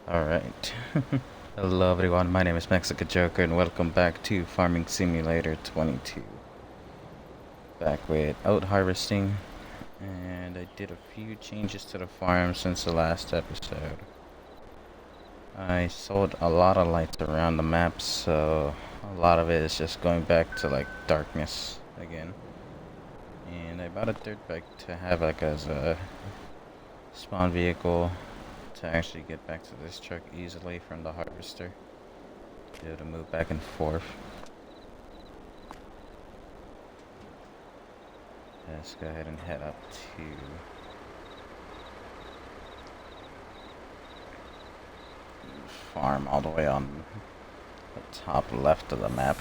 Alright. Hello everyone, my name is Mexican Joker and welcome back to Farming Simulator 22. Back with oat harvesting, and I did a few changes to the farm since the last episode. I sold a lot of lights around the map, so a lot of it is just going back to like darkness again. And I bought a dirt bike to have like as a spawn vehicle to actually get back to this truck easily from the harvester. Be able to move back and forth. Let's go ahead and head up to farm all the way on the top left of the map.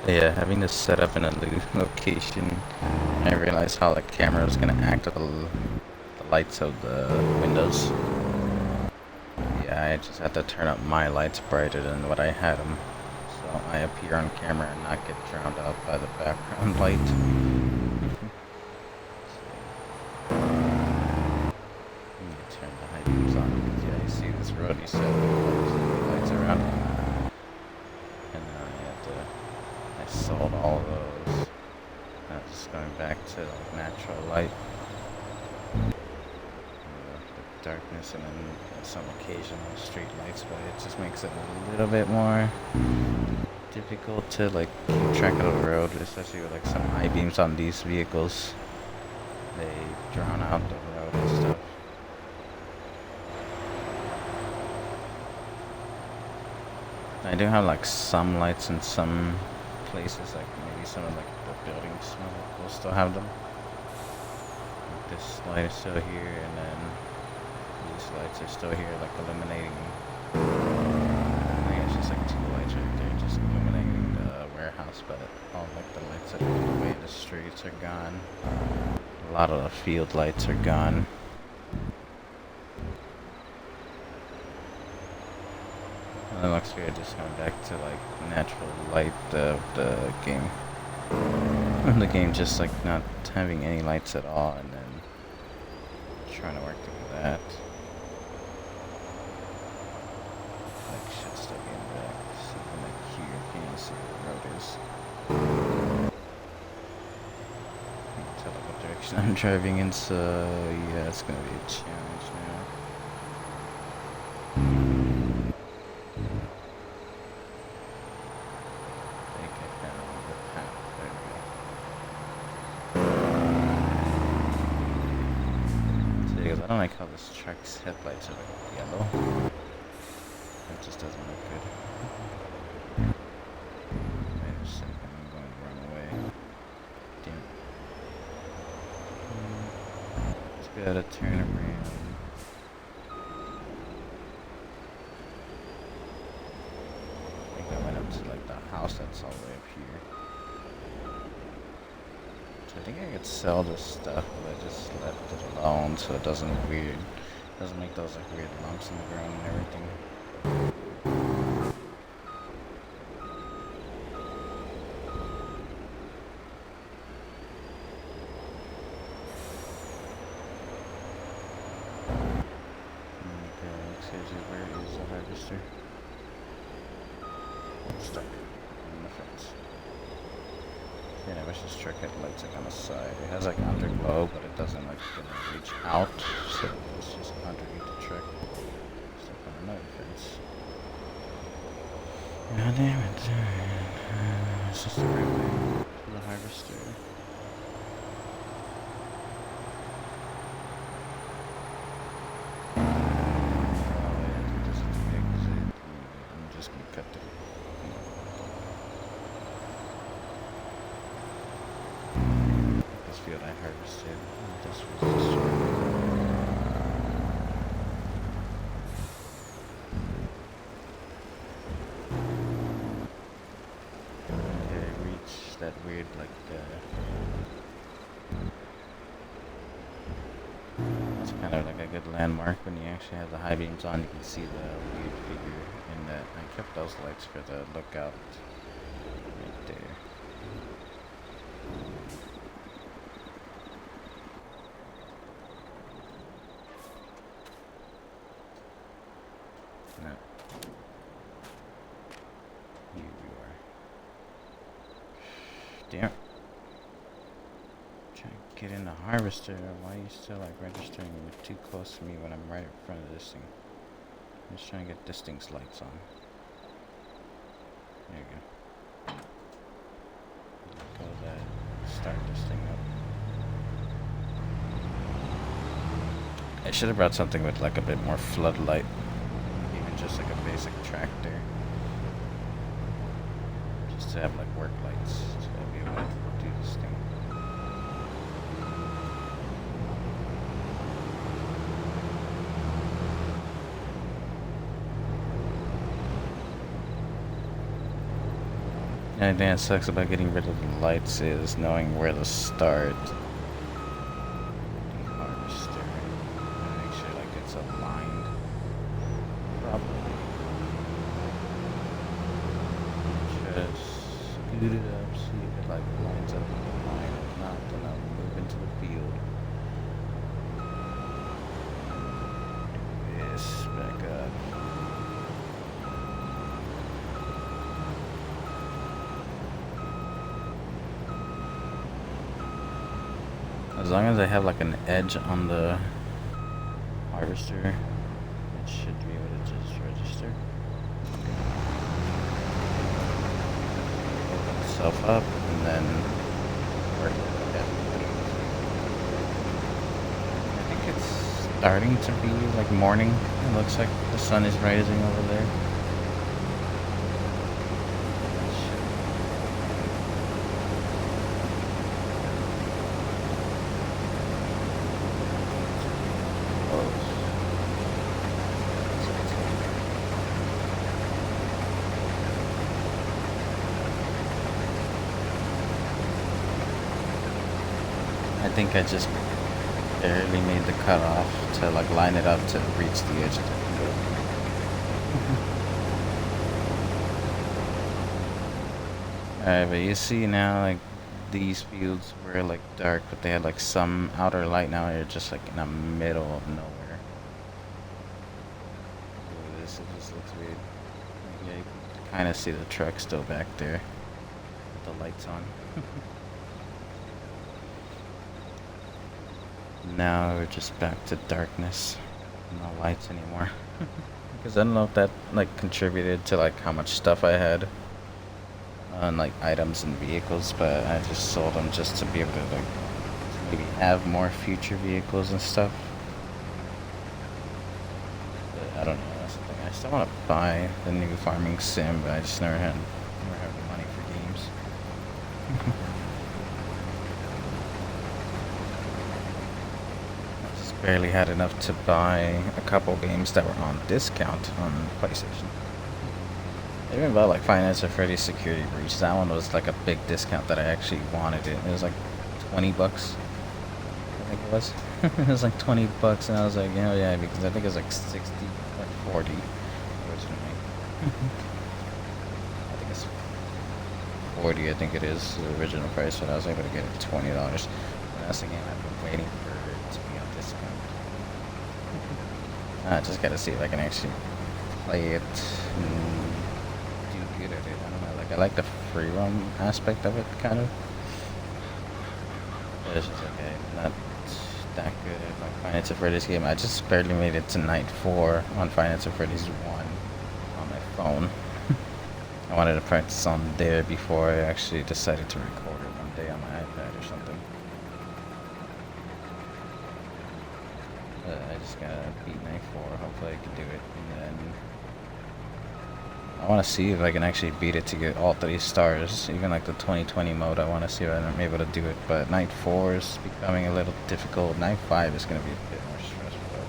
Yeah, having this set up in a new location, I realized how the camera was gonna act with the lights of the windows. Yeah, I just had to turn up my lights brighter than what I had them, so I appear on camera and not get drowned out by the background light. Let me turn the high beams on because yeah, you see this road, you said the lights around, and now I sold all those. Now just going back to like natural light. The darkness and then some occasional street lights, but it just makes it a little bit more difficult to like keep track of the road, especially with like some high beams on these vehicles. They drown out the road and stuff. I do have like some lights in some places, like maybe some of like the buildings will still have them. Like this light is still here, and then these lights are still here, like illuminating. I think it's just like two lights right there, just illuminating the warehouse, but all like the lights that are away in the streets are gone. A lot of the field lights are gone. And it looks weird just going back to like natural light of the game. The game just like not having any lights at all, and then trying to work through that. Like should still be in the back. So like here, can you see where the road is? I can tell like what direction I'm driving in, so yeah, it's gonna be a challenge now. I don't like how this truck's headlights are like yellow. It just doesn't look good. Wait a second, I'm going the wrong way. Damn. Let's go to turn around. I think I went up to like the house that's all the way up here. So I think I could sell this stuff, but I just left it alone so it doesn't look weird. It doesn't make those like weird lumps in the ground and everything. Okay, excuse me, where is the harvester? Stuck on the fence. Yeah, I wish this truck had lights like on the side. It has like underglow, but it doesn't like reach out, so it's just underneath the truck. Stuck on another fence. God damn it. It's just the right way to the harvester. I'm just gonna cut through. This field I harvested. This was destroyed. Okay, I reached that weird like it's kind of like a good landmark when you actually have the high beams on. You can see the weird figure in the those lights for the lookout right there. No. Here you are. Damn. Trying to get in the harvester. Why are you still like registering? You're too close to me when I'm right in front of this thing. I'm just trying to get this thing's lights on. There you go. Go that. Start this thing up. I should have brought something with like a bit more floodlight. Even just like a basic tractor. Just to have like work lights to be able to do this thing. The only thing that sucks about getting rid of the lights is knowing where to start. The harvester. Make sure like it's aligned properly. Just scoot it up, see if it like lines up with the line. If not, then I'll move into the field. Do this, back up. As long as I have like an edge on the harvester, it should be able to just register. Open itself up and then work it. I think it's starting to be like morning. It looks like the sun is rising over there. I think I just barely made the cutoff to like line it up to reach the edge of the field. Alright, but you see now like these fields were like dark, but they had like some outer light. Now you're just like in the middle of nowhere. Ooh, this it just looks weird. Yeah, you can kind of see the truck still back there with the lights on. Now we're just back to darkness. No lights anymore. Because I don't know if that like contributed to like how much stuff I had on like items and vehicles, but I just sold them just to be able to like maybe have more future vehicles and stuff. But I don't know, that's the thing. I still want to buy the new farming sim, but I just never had the money for games. Barely had enough to buy a couple games that were on discount on PlayStation. I even bought like Five Nights at Freddy's Security Breach. That one was like a big discount that I actually wanted it. It was like $20, I think it was. It was like $20, and I was like, oh yeah, because I think it was like 60 or 40 originally. I think it's 40. I think it is the original price, but I was able to get it $20. And that's the game I've been waiting for it to be on discount. I just gotta see if I can actually play it and do good at it. I don't know, like I like the free roam aspect of it, kind of. But it's just okay, not that good at like Five Nights at Freddy's game. I just barely made it to night 4 on Five Nights at Freddy's 1 on my phone. I wanted to practice on there before I actually decided to record it one day on my iPad or something. I just gotta beat night 4. Hopefully I can do it, and then I want to see if I can actually beat it to get all 3 stars. Even like the 2020 mode, I want to see if I'm able to do it. But night 4 is becoming a little difficult. Night 5 is gonna be a bit more stressful.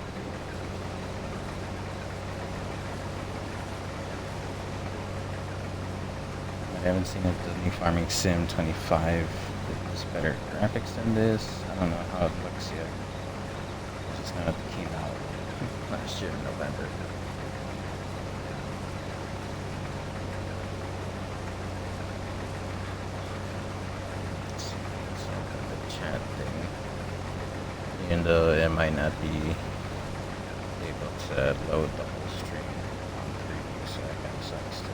I haven't seen if the new Farming Sim 25 is better graphics than this. I don't know how it looks yet. I just know it came out last year in November. even though it might not be able to load the whole stream on preview, so that kind of sucks too.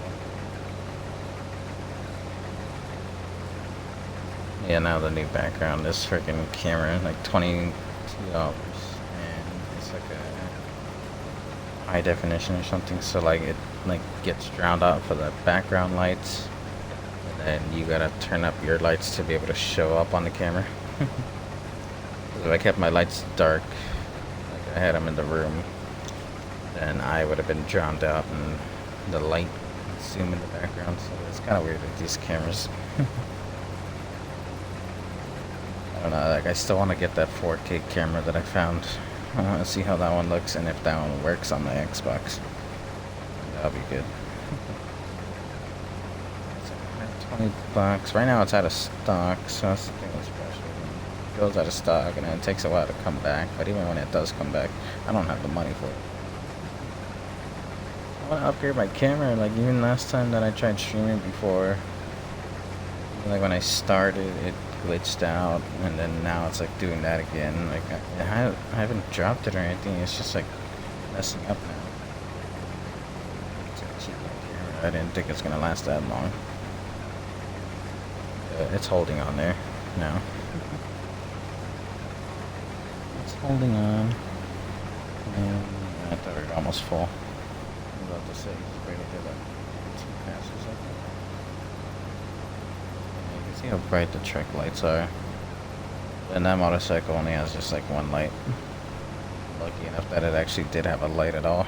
Yeah, now the new background, this freaking camera, like $22, and it's like a high definition or something, so like it like gets drowned out for the background lights, and then you gotta turn up your lights to be able to show up on the camera. If I kept my lights dark, like I had them in the room, then I would have been drowned out and the light would zoom in the background, so it's kind of weird with these cameras. I don't know, like I still want to get that 4K camera that I found. I want to see how that one looks and if that one works on my Xbox. That'll be good. $20. Right now it's out of stock, so that's the thing that's special. It goes out of stock and then it takes a while to come back, but even when it does come back, I don't have the money for it. I want to upgrade my camera, like even last time that I tried streaming before, like when I started it glitched out, and then now it's like doing that again. Like I haven't dropped it or anything, it's just like messing up now. It's a cheap camera. I didn't think it's gonna last that long. It's holding on there now. It's holding on. And I thought we were almost full. I was about to say, wait until that 2 passes, I think. You can see how bright the truck lights are. And that motorcycle only has just like one light. Lucky enough that it actually did have a light at all.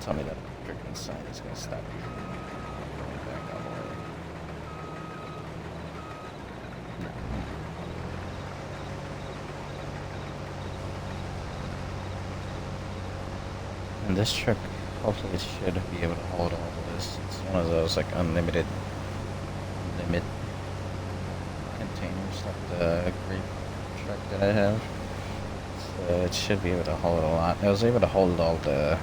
Tell me that freaking sign is gonna stop you from going back all the way. No. And this truck, hopefully it should be able to hold all of this. It's one of those like unlimited limit containers like the grape truck that I have. So it should be able to hold a lot. I was able to hold all the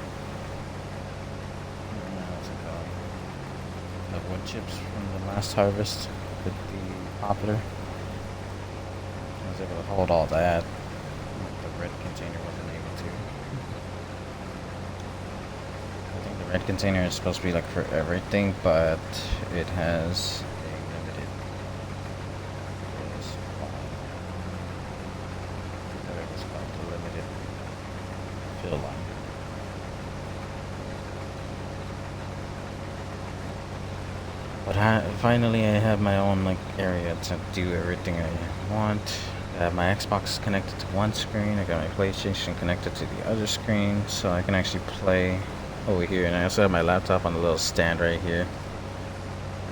wood chips from the last harvest with the poplar. I was able to hold all that. The red container wasn't able to. I think the red container is supposed to be like for everything, but it has a limited supply. Whatever it's called, the limited fill line. But finally I have my own like area to do everything I want. I have my Xbox connected to one screen, I got my PlayStation connected to the other screen, so I can actually play over here. And I also have my laptop on the little stand right here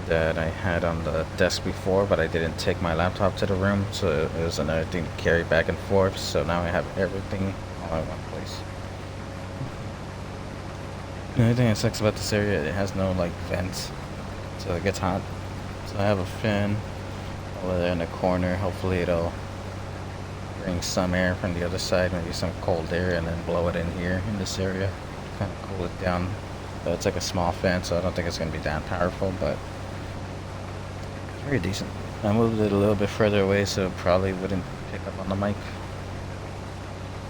that I had on the desk before, but I didn't take my laptop to the room, so it was another thing to carry back and forth. So now I have everything all in one place. The only thing that sucks about this area, it has no like vents. So it gets hot. So I have a fan over there in the corner. Hopefully it'll bring some air from the other side, maybe some cold air, and then blow it in here in this area. Kind of cool it down. But it's like a small fan, so I don't think it's going to be that powerful, but it's very decent. I moved it a little bit further away so it probably wouldn't pick up on the mic.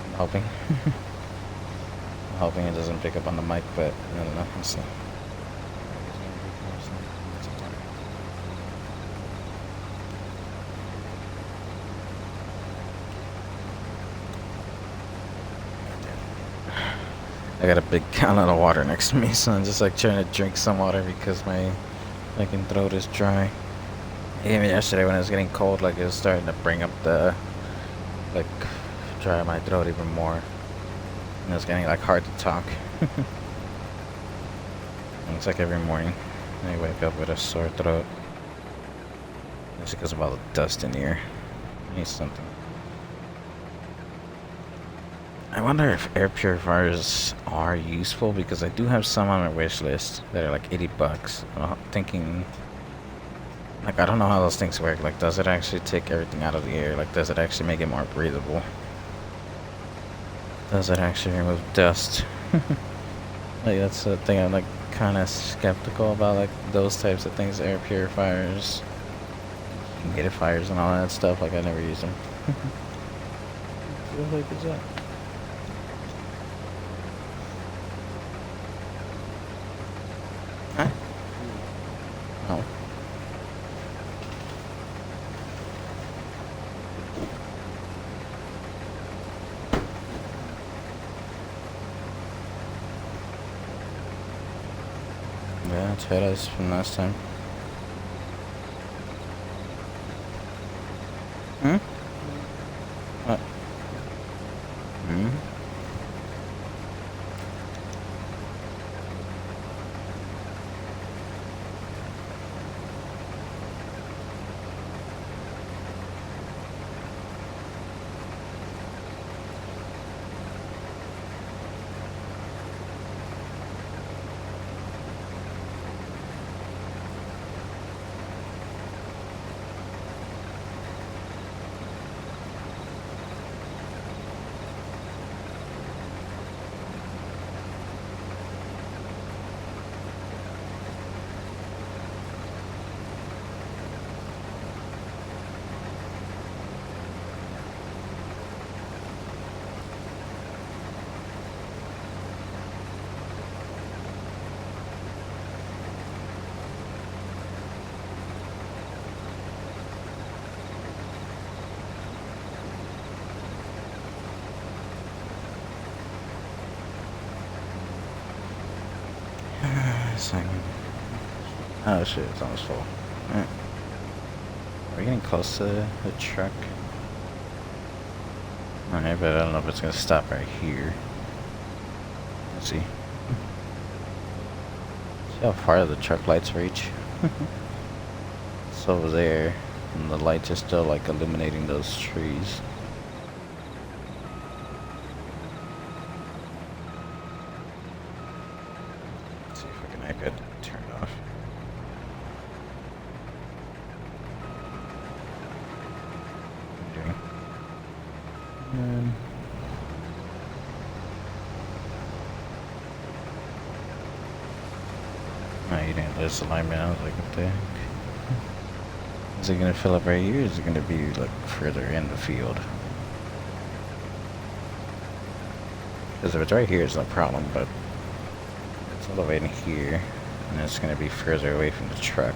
I'm hoping. I'm hoping it doesn't pick up on the mic, but I don't know. We'll see. I got a big gallon of water next to me, so I'm just like trying to drink some water because my fucking throat is dry. Even yesterday when it was getting cold, like it was starting to bring up the, like, dry my throat even more. And it was getting like hard to talk. It's like every morning I wake up with a sore throat. It's because of all the dust in here. I need something. I wonder if air purifiers are useful, because I do have some on my wish list that are like $80. I'm thinking, like, I don't know how those things work. Like, does it actually take everything out of the air? Like, does it actually make it more breathable? Does it actually remove dust? Like, that's the thing I'm like kind of skeptical about like those types of things, air purifiers, humidifiers, and all that stuff. Like I never use them. What the heck is that? Huh? Oh. Yeah, it's head us from last time. Hmm? What? Hmm? Second. Oh shit, it's almost full. Alright. We're getting close to the truck. Alright, but I don't know if it's gonna stop right here. Let's see. See how far the truck lights reach? It's over there, and the lights are still like illuminating those trees. Let's see if I can make it turn off. No, you didn't list alignment. I was like, what the heck? Is it gonna fill up right here, or is it gonna be like further in the field? Because if it's right here, it's no problem, but it's all the way in here, and it's gonna be further away from the truck.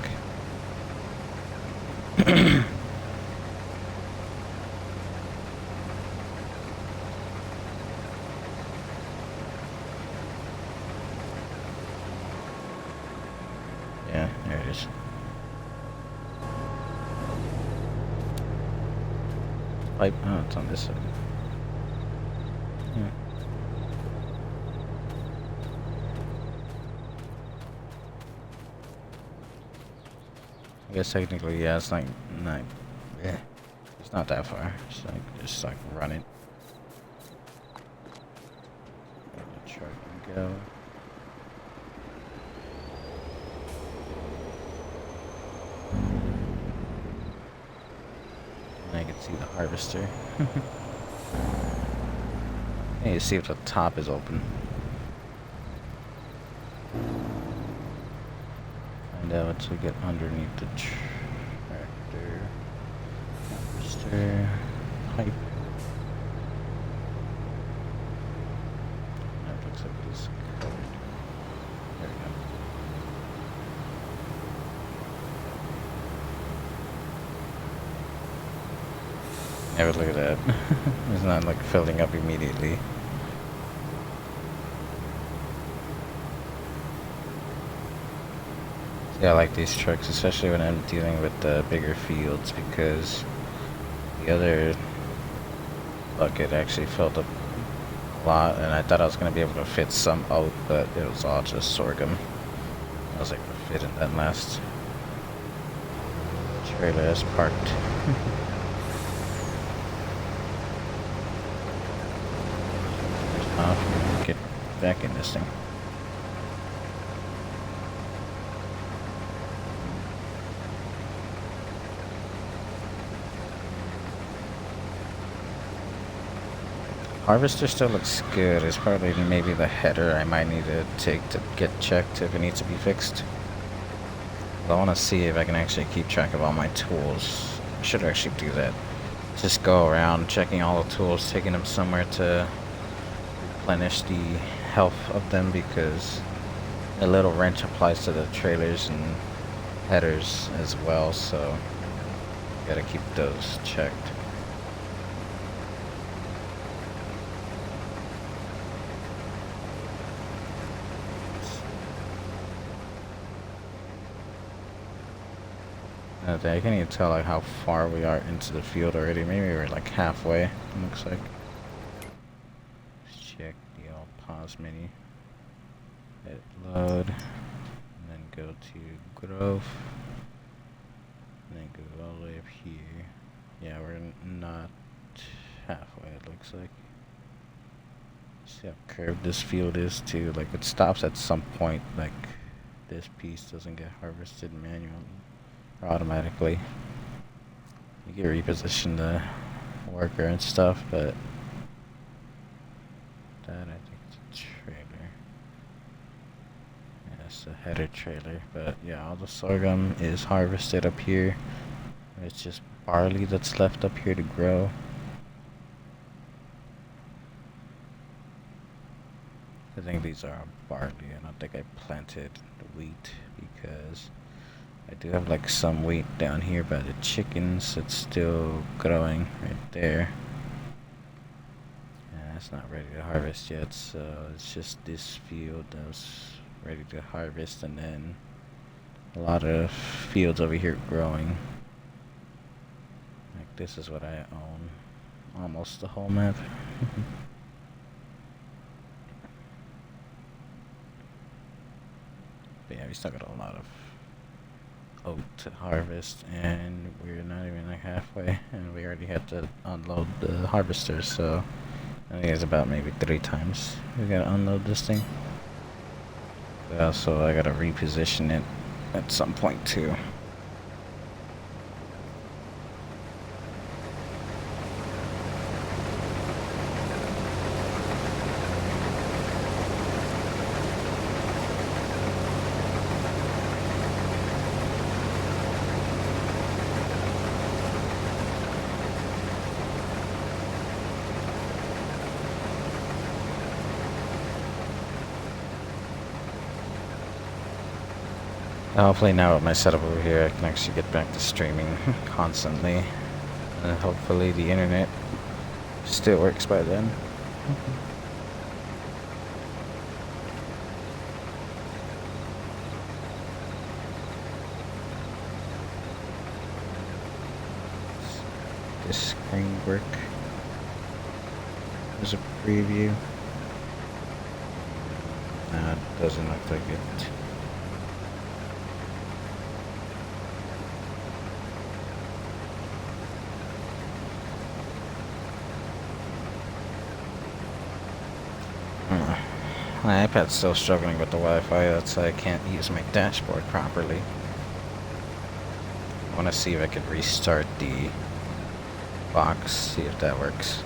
Yeah, there it is. Pipe. Oh, it's on this side. Yeah. I guess technically, yeah, it's like, yeah, it's not that far. It's like, just like run it. Let the truck go. And I can see the harvester. I need to see if the top is open. Find out to get underneath the tractor. Harvester. Pipe. That looks like it is covered. There we go. Never look at that. It's not like filling up immediately. Yeah, I like these trucks, especially when I'm dealing with the bigger fields, because the other bucket actually filled up a lot, and I thought I was going to be able to fit some out, but it was all just sorghum. I was able to fit in that last trailer as parked. Off, get back in this thing. Harvester still looks good. It's probably maybe the header I might need to take to get checked if it needs to be fixed. I want to see if I can actually keep track of all my tools. I should actually do that. Just go around checking all the tools, taking them somewhere to replenish the health of them, because the little wrench applies to the trailers and headers as well, so gotta keep those checked. I can't even tell like how far we are into the field already. Maybe we're like halfway, it looks like. Let's check the old pause menu. Hit load, and then go to growth, and then go all the way up here. Yeah, we're not halfway, it looks like. See how curved this field is too. Like it stops at some point, like this piece doesn't get harvested manually or automatically. You can reposition the worker and stuff, but that I think it's a trailer. Yeah, it's a header trailer. But yeah, all the sorghum is harvested up here. It's just barley that's left up here to grow. I think these are barley. I don't think I planted wheat because I do have like some wheat down here by the chickens. It's still growing right there. Yeah, it's not ready to harvest yet, so it's just this field that's ready to harvest, and then a lot of fields over here growing. Like this is what I own. Almost the whole map. But yeah, we still got a lot of oat to harvest, and we're not even like halfway, and we already had to unload the harvester, so I think it's about maybe 3 times we gotta unload this thing. So I gotta reposition it at some point too. Hopefully now with my setup over here, I can actually get back to streaming constantly. And hopefully the internet still works by then. This screen work. There's a preview. Nah, it doesn't look like it. My iPad's still struggling with the Wi-Fi, that's why I can't use my dashboard properly. I want to see if I could restart the box, see if that works.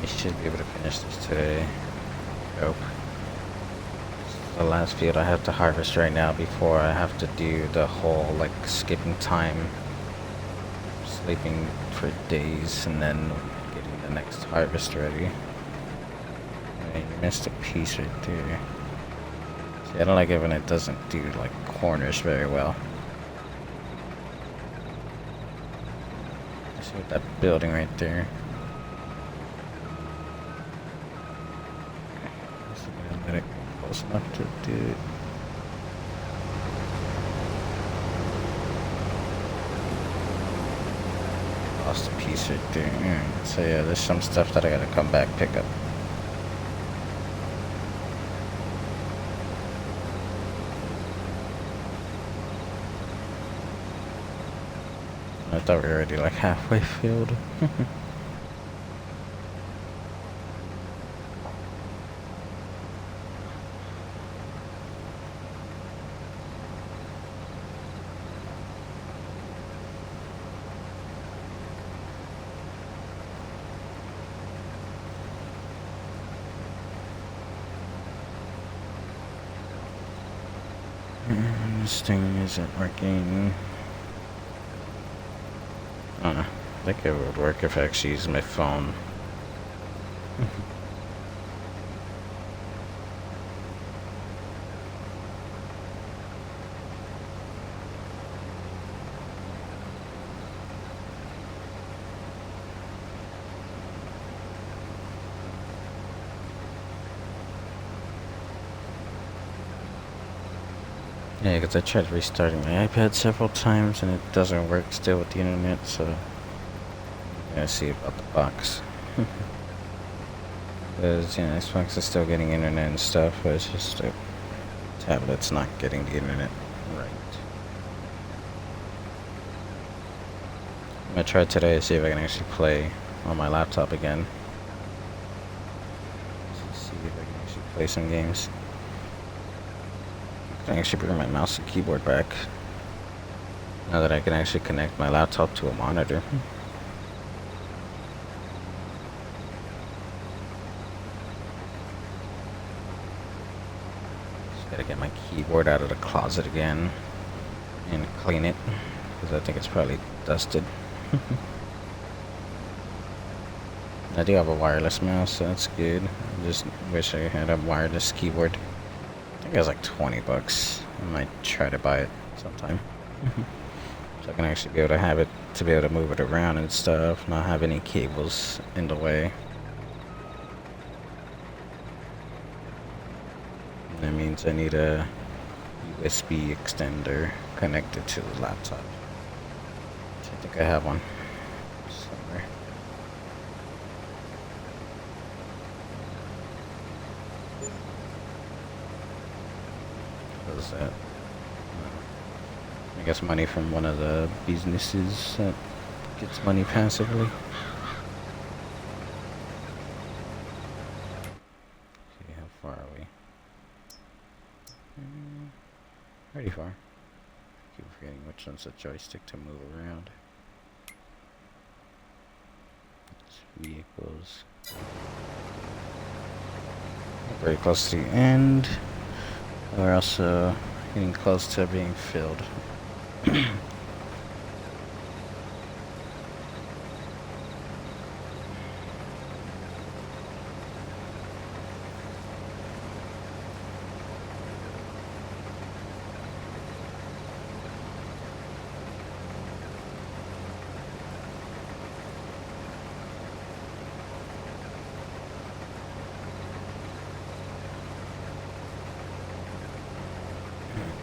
I should be able to finish this today. Nope. The last field I have to harvest right now before I have to do the whole like skipping time, sleeping for days, and then getting the next harvest ready. I mean, you missed a piece right there. See, I don't like it when it doesn't do like corners very well. See with that building right there. Close enough to do it. Lost a piece right there. So yeah, there's some stuff that I gotta come back pick up. I thought we were already like halfway filled. This thing isn't working. I don't know. I think it would work if I actually use my phone. Yeah, because I tried restarting my iPad several times and it doesn't work still with the internet, so I see about the box. Because, you know, Xbox is still getting internet and stuff, but it's just the tablet's not getting the internet right. I'm gonna try today to see if I can actually play on my laptop again. Let's see if I can actually play some games. I can actually bring my mouse and keyboard back now that I can actually connect my laptop to a monitor. Just gotta get my keyboard out of the closet again and clean it because I think it's probably dusted. I do have a wireless mouse, so that's good. I just wish I had a wireless keyboard. I think it was like 20 bucks. I might try to buy it sometime. So I can actually be able to have it, to be able to move it around and stuff, not have any cables in the way. And that means I need a USB extender connected to the laptop. Which I think I have one somewhere. What is that? I guess money from one of the businesses that gets money passively. See how far are we? Pretty far. Keep forgetting which one's the joystick to move around. It's vehicles. Very close to the end. We're also getting close to being filled.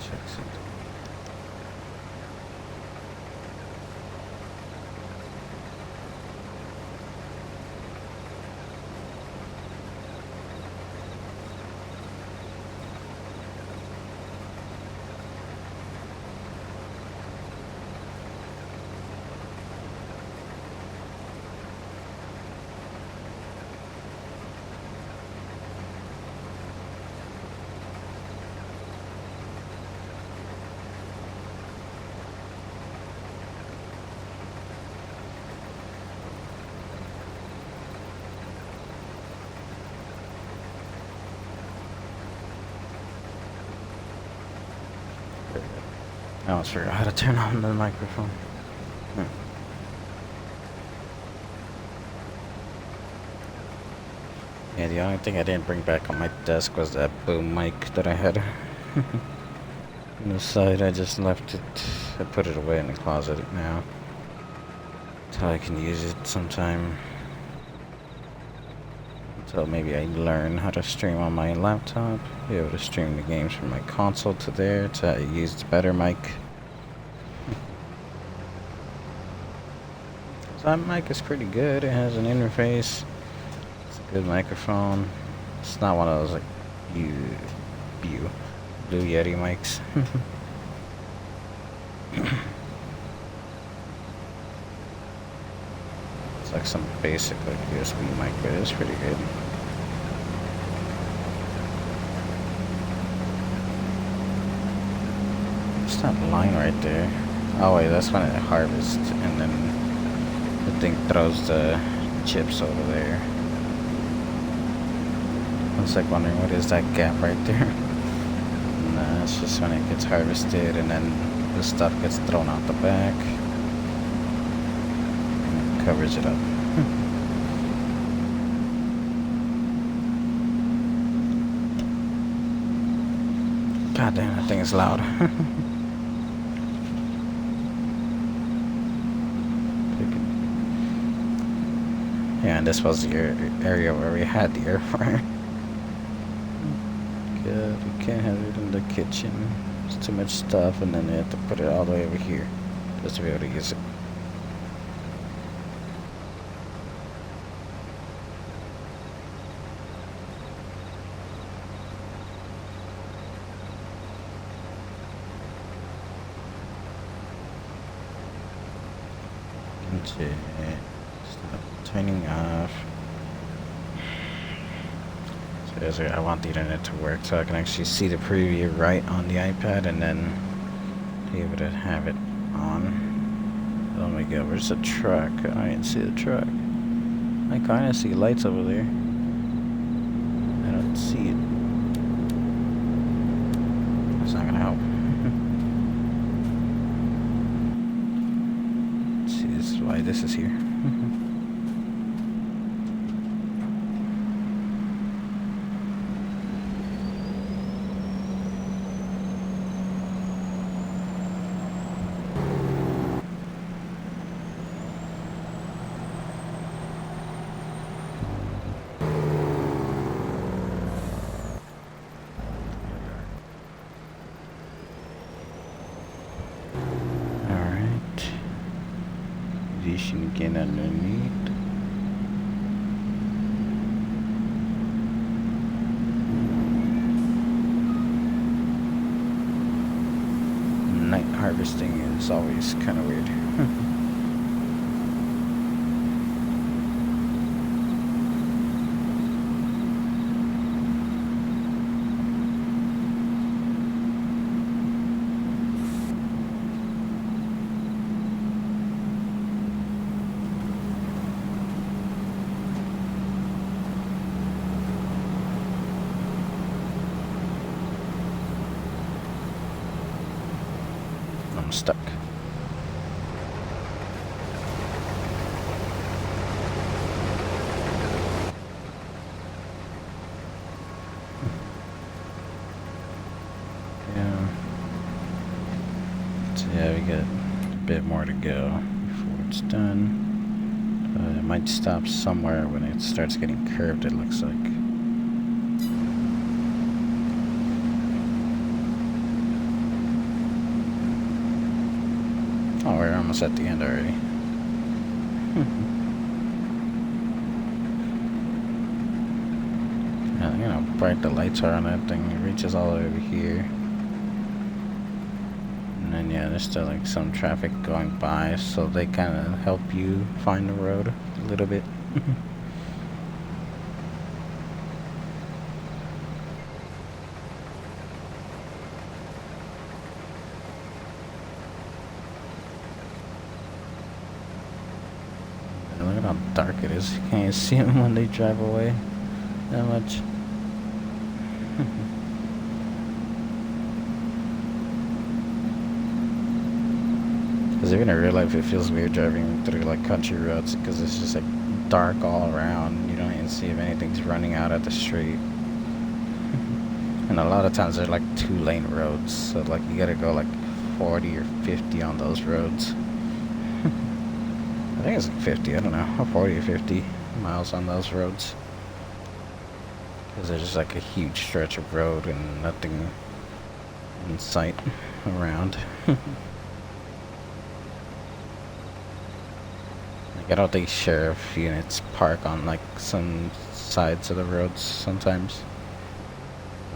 Check something. I almost forgot how to turn on the microphone. Yeah, the only thing I didn't bring back on my desk was that boom mic that I had on the side. I just left it. I put it away in the closet now until I can use it sometime. Until maybe I learn how to stream on my laptop, be able to stream the games from my console to there to use the better mic. So that mic is pretty good. It has an interface. It's a good microphone. It's not one of those like Blue Yeti mics. It's like some basic like USB mic, but it's pretty good. What's that line right there? Oh wait, that's when it harvests and then the thing throws the chips over there. I was like wondering what is that gap right there? It's just when it gets harvested and then the stuff gets thrown out the back and it covers it up. God damn, that thing is loud. Yeah, and this was the area where we had the air fryer. God, we can't have it in the kitchen. It's too much stuff, and then they have to put it all the way over here just to be able to use it. Okay, stop turning off. So I want the internet to work so I can actually see the preview right on the iPad and then be able to have it on. Oh my god, where's the truck? I didn't see the truck. I kinda see lights over there. I don't see it. That's not gonna help. Let's see, this is why this is here. Vision again underneath. Night harvesting is always kind of weird. I'm stuck. Yeah. So yeah, we got a bit more to go before it's done. It might stop somewhere when it starts getting curved, it looks like. Oh, we're almost at the end already. Yeah, you know how bright the lights are on that thing. It reaches all the way over here. And then, yeah, there's still like some traffic going by, so they kind of help you find the road a little bit. Look at how dark it is. You can't see them when they drive away that much. Because even in real life, it feels weird driving through like country roads because it's just like dark all around. You don't even see if anything's running out at the street. And a lot of times they're like 2-lane roads, so like you gotta go like 40 or 50 on those roads. I think it's like 50, I don't know, or 40 or 50 miles on those roads. Because there's just like a huge stretch of road and nothing in sight around. Like, I don't think sheriff units park on like some sides of the roads sometimes.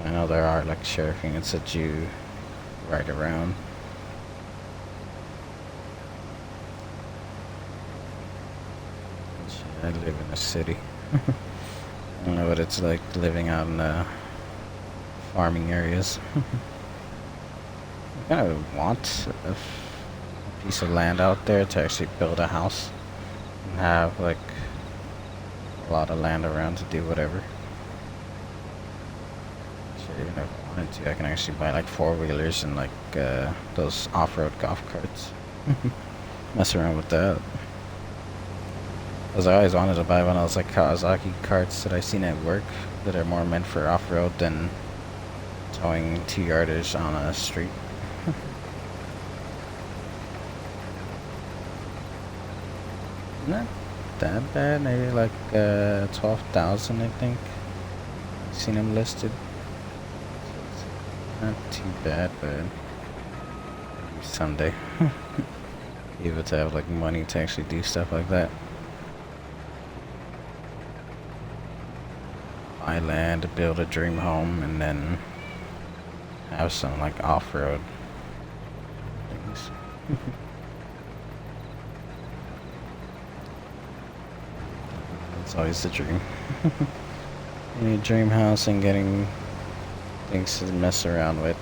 I know there are like sheriff units that you ride around. I live in a city. I don't know what it's like living out in the farming areas. I kind of want a piece of land out there to actually build a house and have like a lot of land around to do whatever. So even if I wanted to, I can actually buy like four-wheelers and like those off-road golf carts. Mess around with that. Because I always wanted to buy one of those like Kawasaki carts that I've seen at work that are more meant for off-road than towing 2-yarders on a street. Not that bad, maybe like 12,000 I think. Seen them listed. Not too bad, but maybe someday. Able to have like money to actually do stuff like that. Buy land, build a dream home, and then have some like off-road things. It's always the dream. Getting a dream house and getting things to mess around with.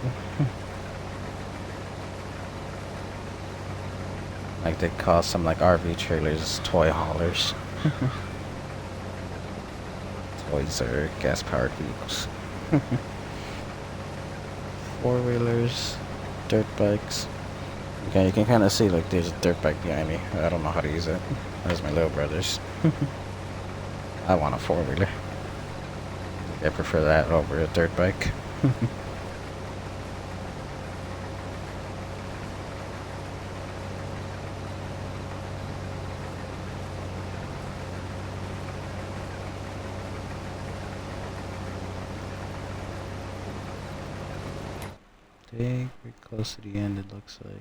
Like they call some like RV trailers toy haulers. Toys are gas-powered vehicles. Four-wheelers, dirt bikes. Okay, you can kind of see like there's a dirt bike behind me. I don't know how to use it. That's my little brother's. I want a four-wheeler. I prefer that over a dirt bike. Pretty close to the end, it looks like.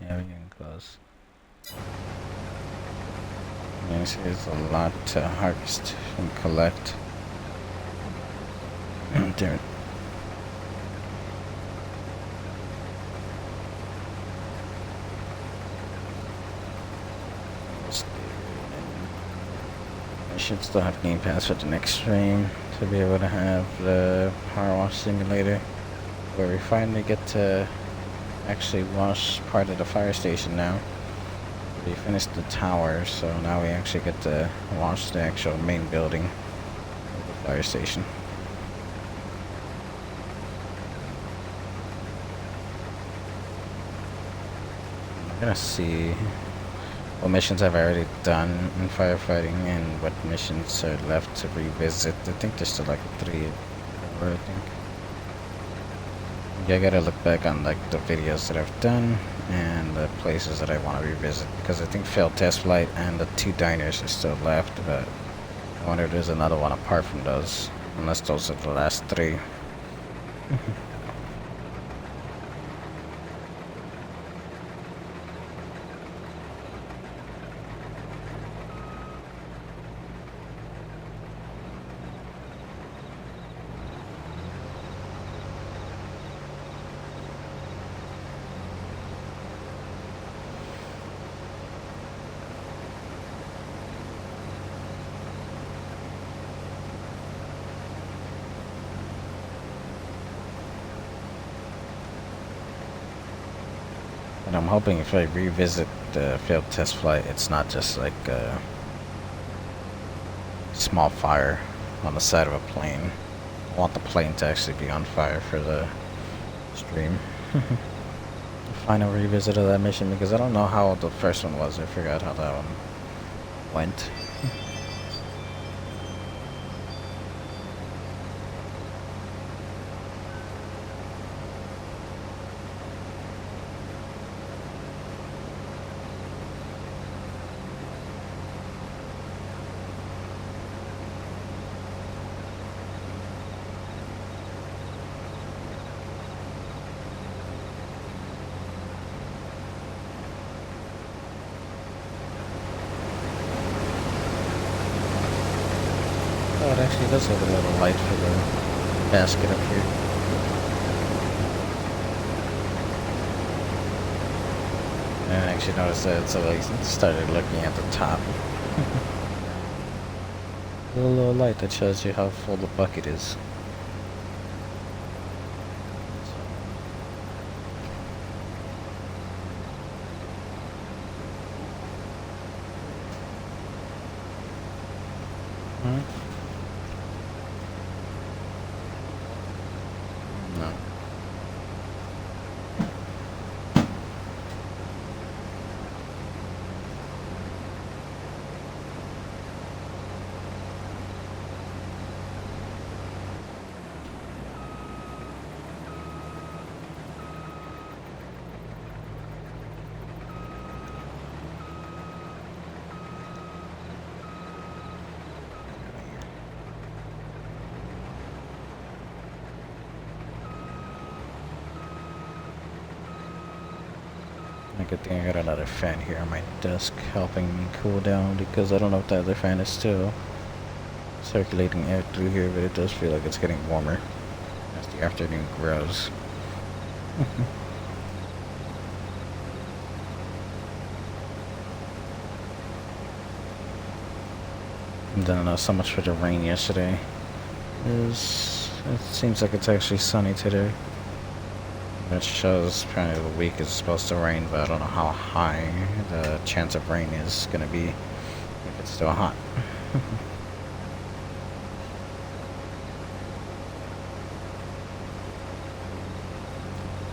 Yeah, we're getting close. Yes, there's a lot to harvest and collect. And dirt. I should still have Game Pass for the next stream to be able to have the Power Wash Simulator, where we finally get to actually wash part of the fire station now. We finished the tower, so now we actually get to wash the actual main building of the fire station. I'm gonna see what missions I've already done in firefighting and what missions are left to revisit. I think there's still like 3 or I think. Yeah, I gotta look back on like the videos that I've done and the places that I want to revisit, because I think failed test flight and the 2 diners are still left, but I wonder if there's another one apart from those, unless those are the last 3. And I'm hoping if I revisit the failed test flight, it's not just like a small fire on the side of a plane. I want the plane to actually be on fire for the stream. The final revisit of that mission, because I don't know how the first one was. I forgot how that one went. Oh, it actually does have a little light for the basket up here. And I actually noticed that, so I started looking at the top. A little light that shows you how full the bucket is. No. Good thing I got another fan here on my desk helping me cool down, because I don't know if the other fan is still circulating air through here, but it does feel like it's getting warmer as the afternoon grows. And then I know so much for the rain yesterday. It seems like it's actually sunny today. Which shows apparently the week is supposed to rain, but I don't know how high the chance of rain is going to be if it's still hot.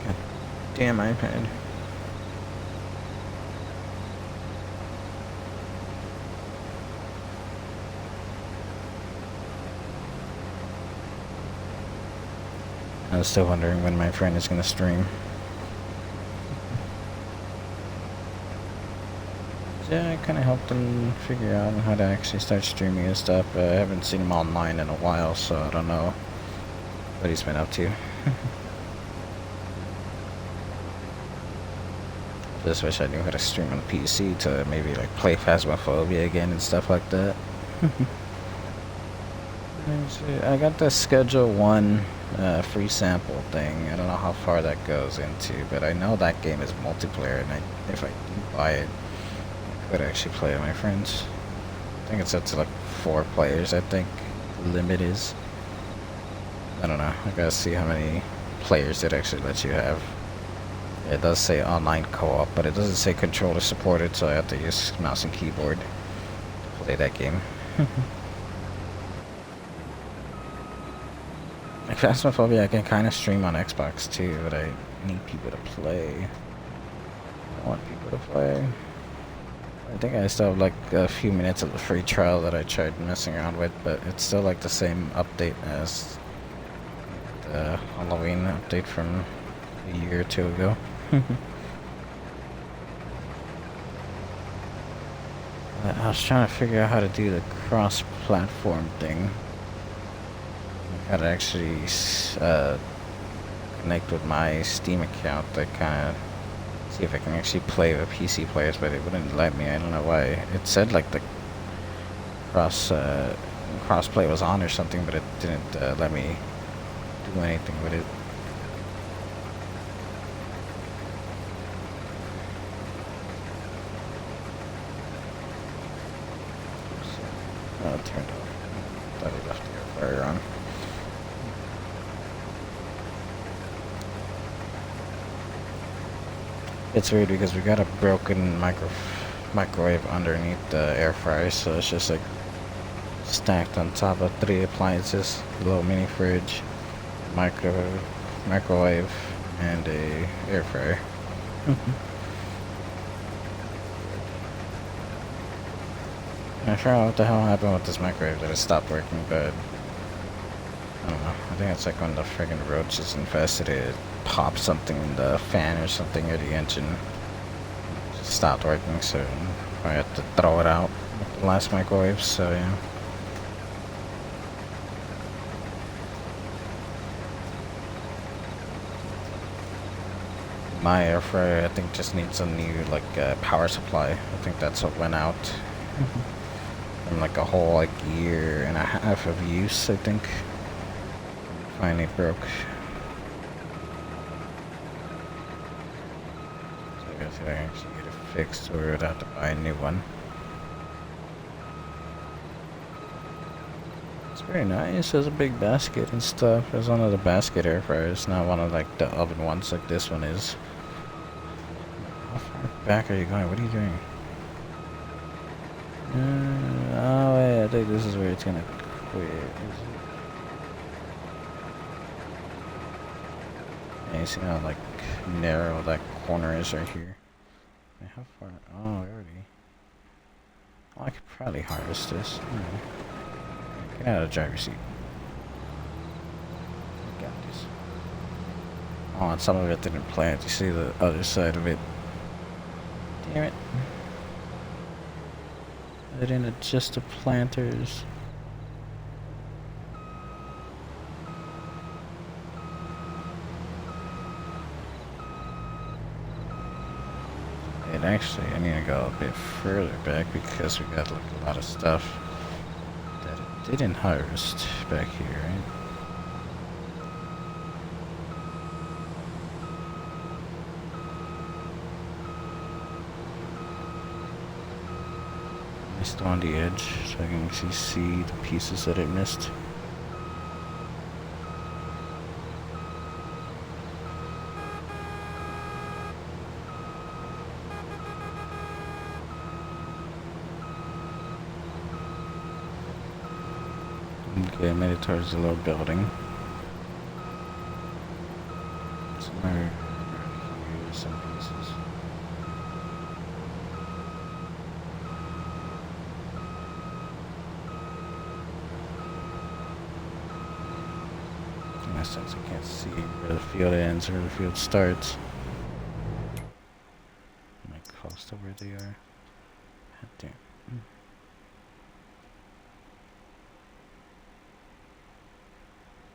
God damn iPad. I was still wondering when my friend is going to stream. Yeah, I kind of helped him figure out how to actually start streaming and stuff. I haven't seen him online in a while, so I don't know what he's been up to. Just wish I knew how to stream on the PC to maybe like play Phasmophobia again and stuff like that. I got the Schedule 1 free sample thing. I don't know how far that goes into, but I know that game is multiplayer, and if I do buy it, I could actually play with my friends. I think it's up to like 4 players, I think the limit is. I don't know. I gotta see how many players it actually lets you have. It does say online co-op, but it doesn't say controller supported, so I have to use mouse and keyboard to play that game. Phasmophobia I can kind of stream on Xbox too, but I need people to play. I want people to play. I think I still have like a few minutes of the free trial that I tried messing around with, but it's still like the same update as the Halloween update from a year or 2 ago. I was trying to figure out how to do the cross-platform thing. How to actually connect with my Steam account. I kind of see if I can actually play with PC players, but it wouldn't let me. I don't know why. It said like the crossplay was on or something, but it didn't let me do anything with it. Oh, it turned off. Thought he left the air fryer on. It's weird because we got a broken microwave underneath the air fryer, so it's just like stacked on top of 3 appliances: a little mini fridge, microwave, and a air fryer. I forgot what the hell happened with this microwave that it stopped working, but I don't know. I think it's like when the friggin' roaches infested it, popped something in the fan or something, or the engine just stopped working, so I had to throw it out with the last microwave, so yeah. My air fryer, I think, just needs a new like power supply. I think that's what went out from like a whole like year and a half of use, I think. Finally broke. So I guess I actually get it fixed, or I'd have to buy a new one. It's very nice. There's a big basket and stuff. There's one of the basket air fryers, not one of like the oven ones like this one is. How far back are you going? What are you doing? Oh, yeah, I think this is where it's gonna quit. Is it? Yeah, you see how like narrow that corner is right here? Man, how far? Oh, already. Oh, I could probably harvest this. Get out of the driver's seat. I got this. Oh, and some of it didn't plant. You see the other side of it. Damn it. I didn't adjust the planters. And actually, I need to go a bit further back because we got like a lot of stuff that it didn't harvest back here, right? Missed on the edge, so I can actually see the pieces that it missed. Okay, I made it towards the little building. Somewhere here, some pieces. In essence, I can't see where the field ends or where the field starts. Am I close to where they are? God damn.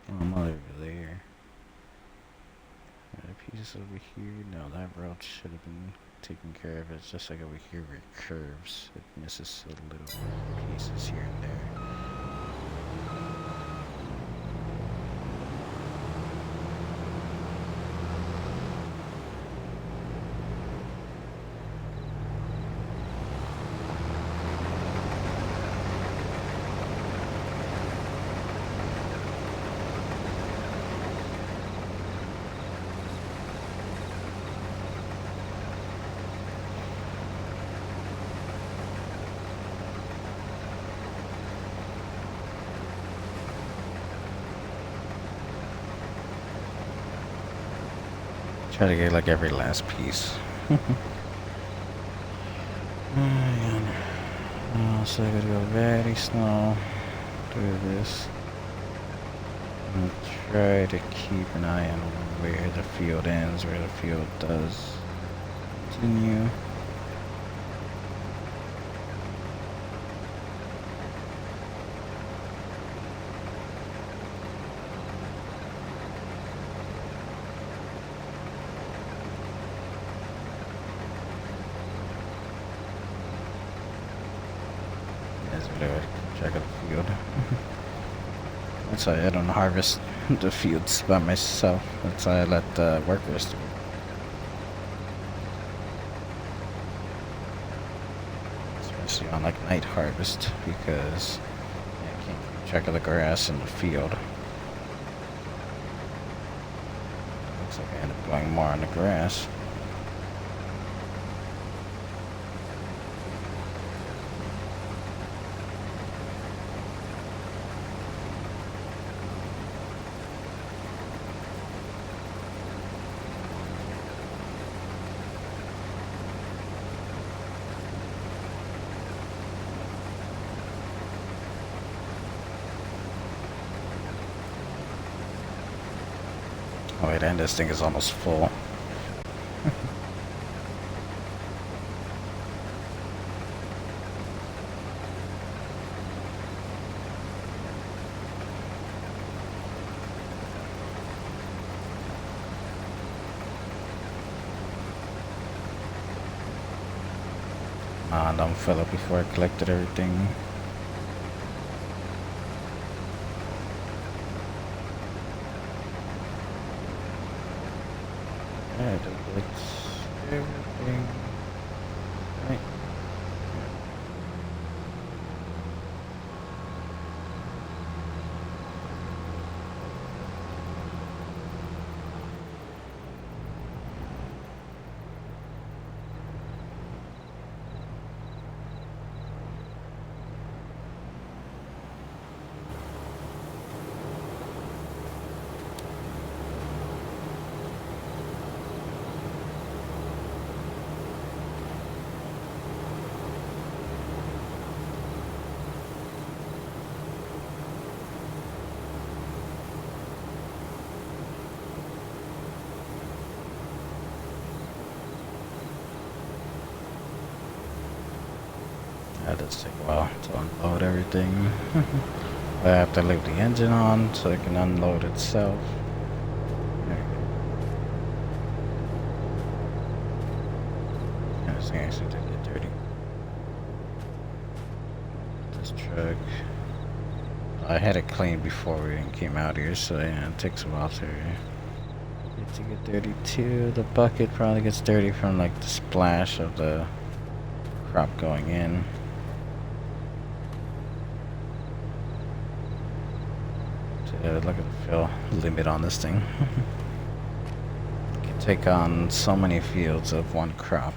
Oh, I'm over there. Are the pieces over here? No, that road should have been taken care of. It's just like over here where it curves. It misses little pieces here and there. Try to get like every last piece. Oh, so I gotta go very slow through this. And try to keep an eye on where the field ends, where the field does continue. Check out the field. That's why I don't harvest the fields by myself. That's why I let the workers do it. Especially on like night harvest because I can't keep track of the grass in the field. Looks like I end up going more on the grass. Oh wait, and this thing is almost full. Don't fill up before I collected everything. Yeah, it's everything. Right. That does take a while to unload everything. I have to leave the engine on so it can unload itself. There we go. Yeah, this thing actually did get dirty. This truck. I had it cleaned before we came out here, so yeah, it takes a while to get dirty too. The bucket probably gets dirty from like the splash of the crop going in. Look at the fill limit on this thing. You can take on so many fields of one crop.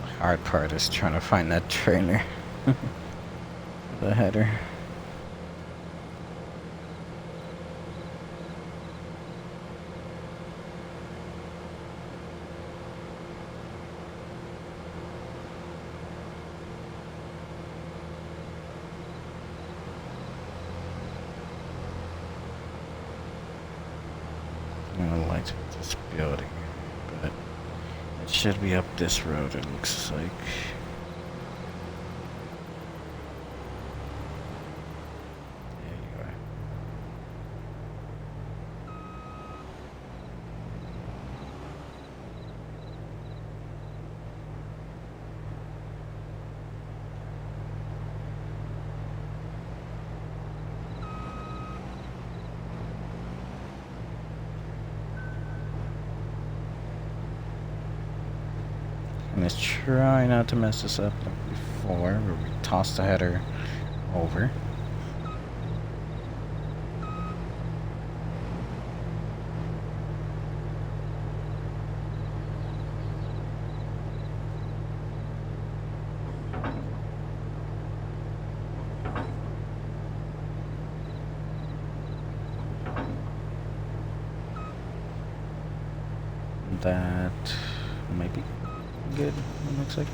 The hard part is trying to find that trailer. The header. Lights with this building, but it should be up this road, it looks like. There you are. And let's try not to mess this up like before, where we toss the header over. That might be good, it looks like.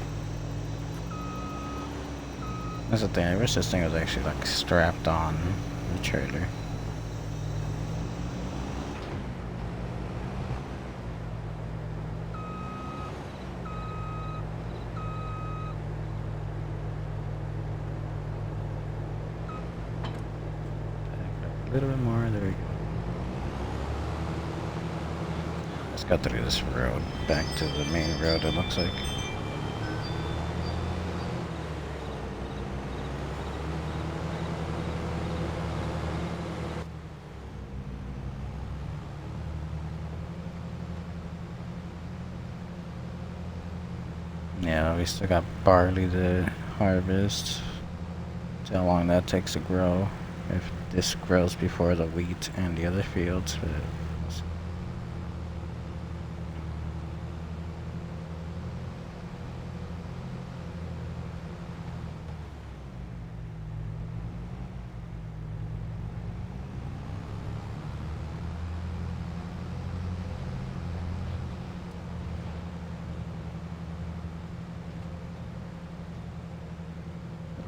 That's the thing, I wish this thing was actually like strapped on the trailer. A little bit more, there we go. Let's go through this road back to the main road, it looks like. Yeah, we still got barley to harvest. See how long that takes to grow. If this grows before the wheat and the other fields. But we'll see.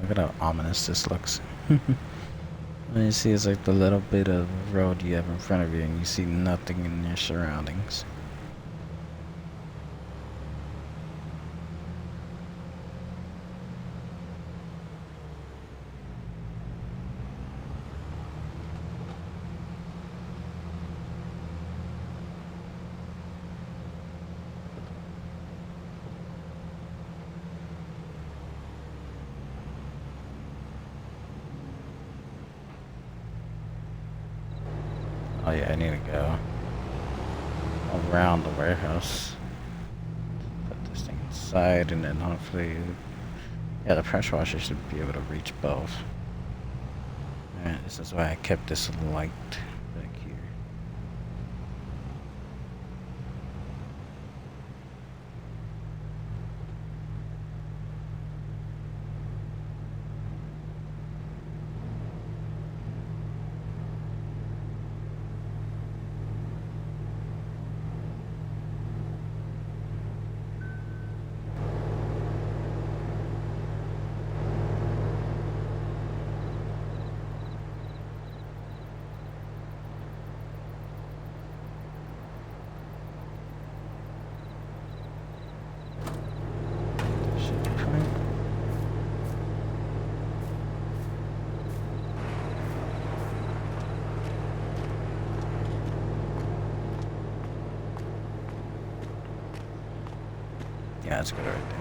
Look at how ominous this looks. All you see is like the little bit of road you have in front of you, and you see nothing in your surroundings. Oh yeah, I need to go around the warehouse. Put this thing inside, and then hopefully, yeah, the pressure washer should be able to reach both. Alright, this is why I kept this light back here. Yeah, that's good right there.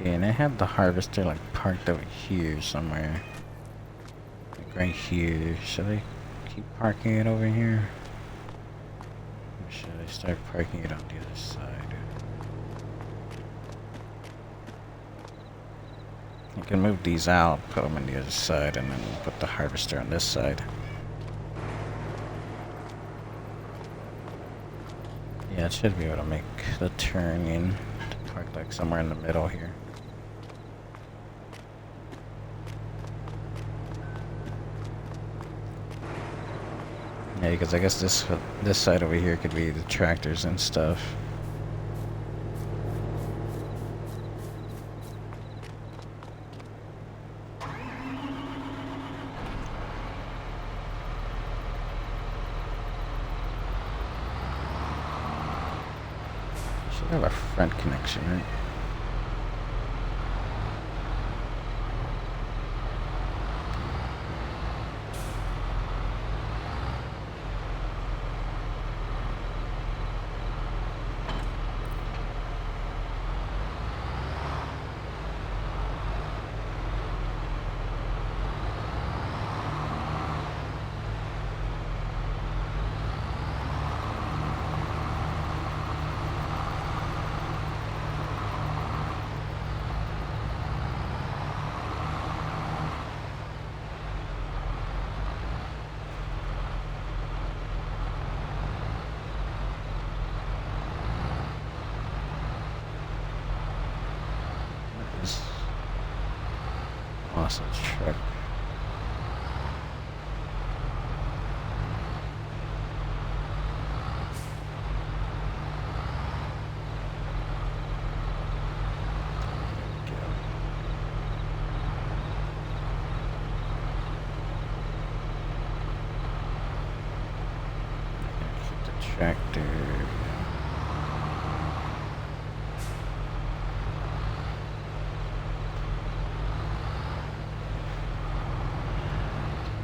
Okay, and I have the harvester like parked over here somewhere. Like right here. Should I keep parking it over here? Or should I start parking it on the other side? I can move these out, put them on the other side, and then put the harvester on this side. Yeah, it should be able to make the turn in to park like somewhere in the middle here. Yeah, because I guess this side over here could be the tractors and stuff. Should have a front connection, right? This awesome truck. Tractor.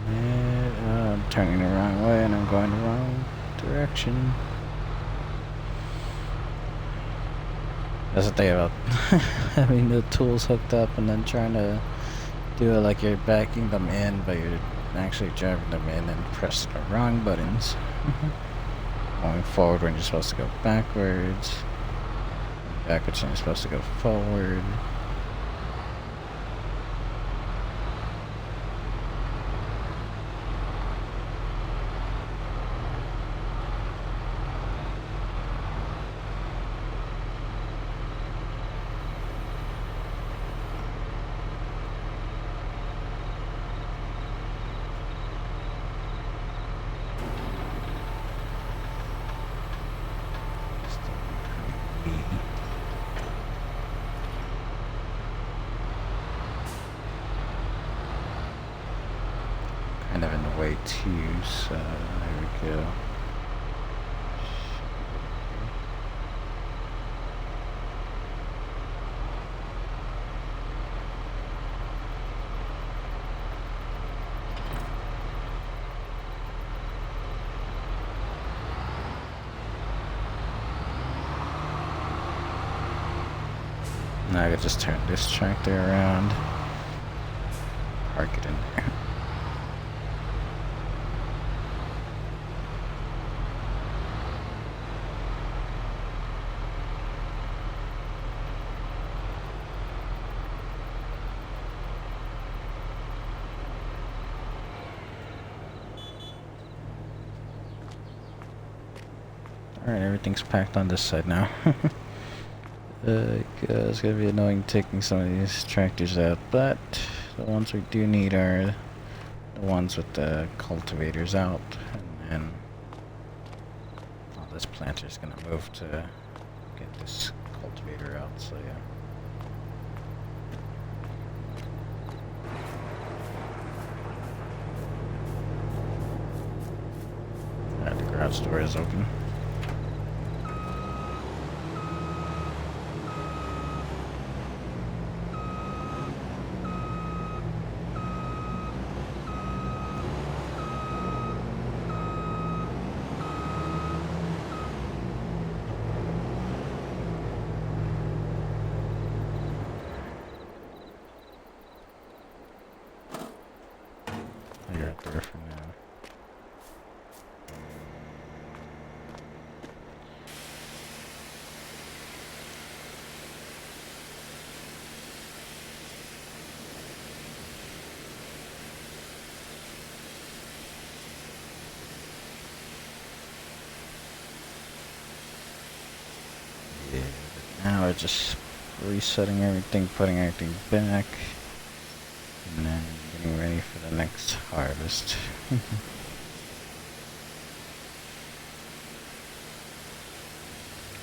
And I'm turning the wrong way and I'm going the wrong direction. That's the thing about having the tools hooked up and then trying to do it like you're backing them in, but you're actually driving them in and pressing the wrong buttons. Going forward when you're supposed to go backwards. Backwards when you're supposed to go forward. Kind of in the way too, so there we go. Now I could just turn this tractor around, park it in there. Alright, everything's packed on this side now. It's gonna be annoying taking some of these tractors out, but the ones we do need are the ones with the cultivators out, and then this planter's gonna move to get this cultivator out, so yeah. Alright, the garage door is open. You're up there for now. Yeah, now we're just resetting everything, putting everything back, and then getting ready for the next harvest.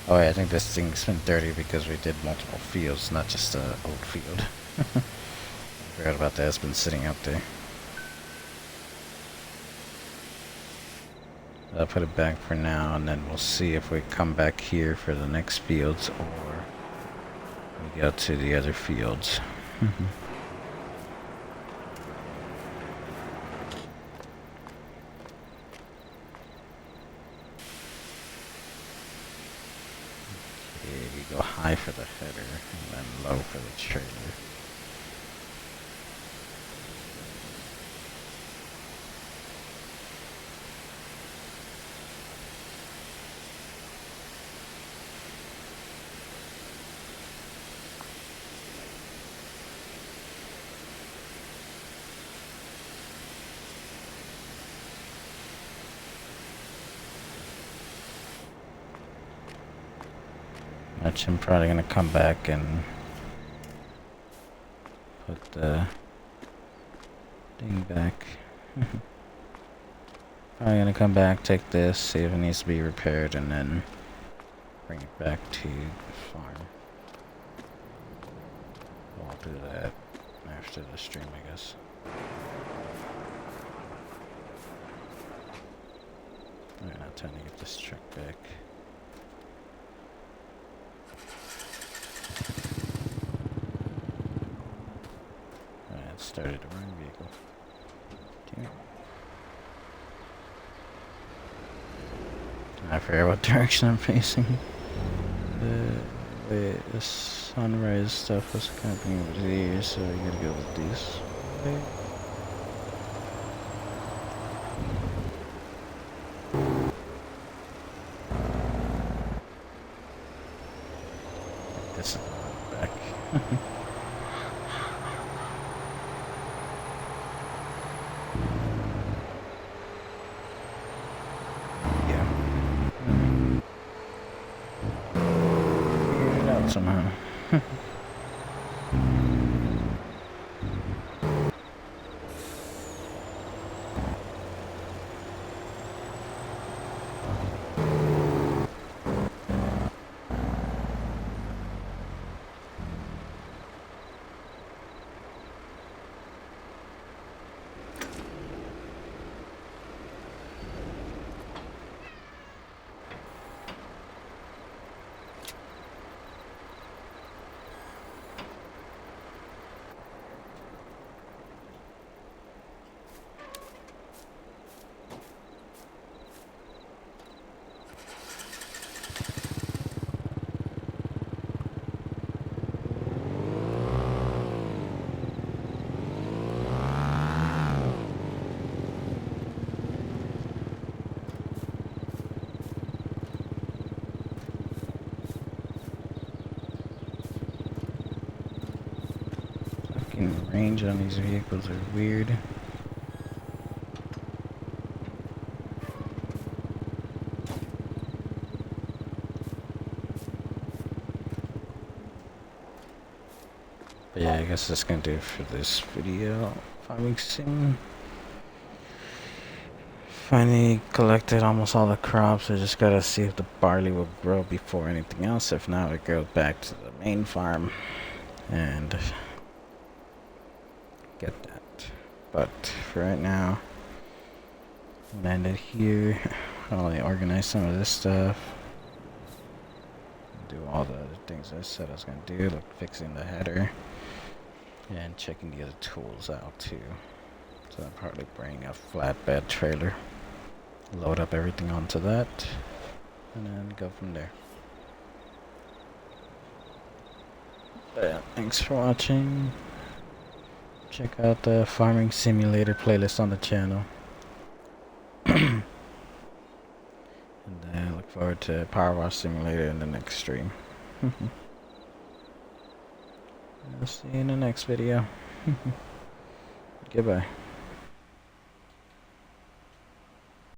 Oh yeah, I think this thing's been dirty because we did multiple fields, not just a old field. Forgot about that, it's been sitting out there. I'll put it back for now, and then we'll see if we come back here for the next fields, or we go to the other fields. Okay, we go high for the header, and then low for the trailer. I'm probably gonna come back and put the thing back. Probably gonna come back, take this, see if it needs to be repaired, and then bring it back to farm. I'll do that after the stream, I guess. Alright, now time to get this truck back. Alright, started the wrong vehicle. Damn it. I forget what direction I'm facing. Wait, the sunrise stuff was coming over here, so I gotta go this way. This is back. Yeah. Figured it out somehow. Range on these vehicles are weird. But yeah, I guess that's gonna do it for this video. Farming Sim. Finally collected almost all the crops. I just gotta see if the barley will grow before anything else. If not, we go back to the main farm and get that. But for right now, I'm gonna end it here. I'll only organize some of this stuff. Do all the other things I said I was gonna do, like fixing the header and checking the other tools out too. So I'll probably bring a flatbed trailer, load up everything onto that, and then go from there. But yeah, thanks for watching. Check out the Farming Simulator playlist on the channel. And then look forward to Power Wash Simulator in the next stream. I'll see you in the next video. Goodbye.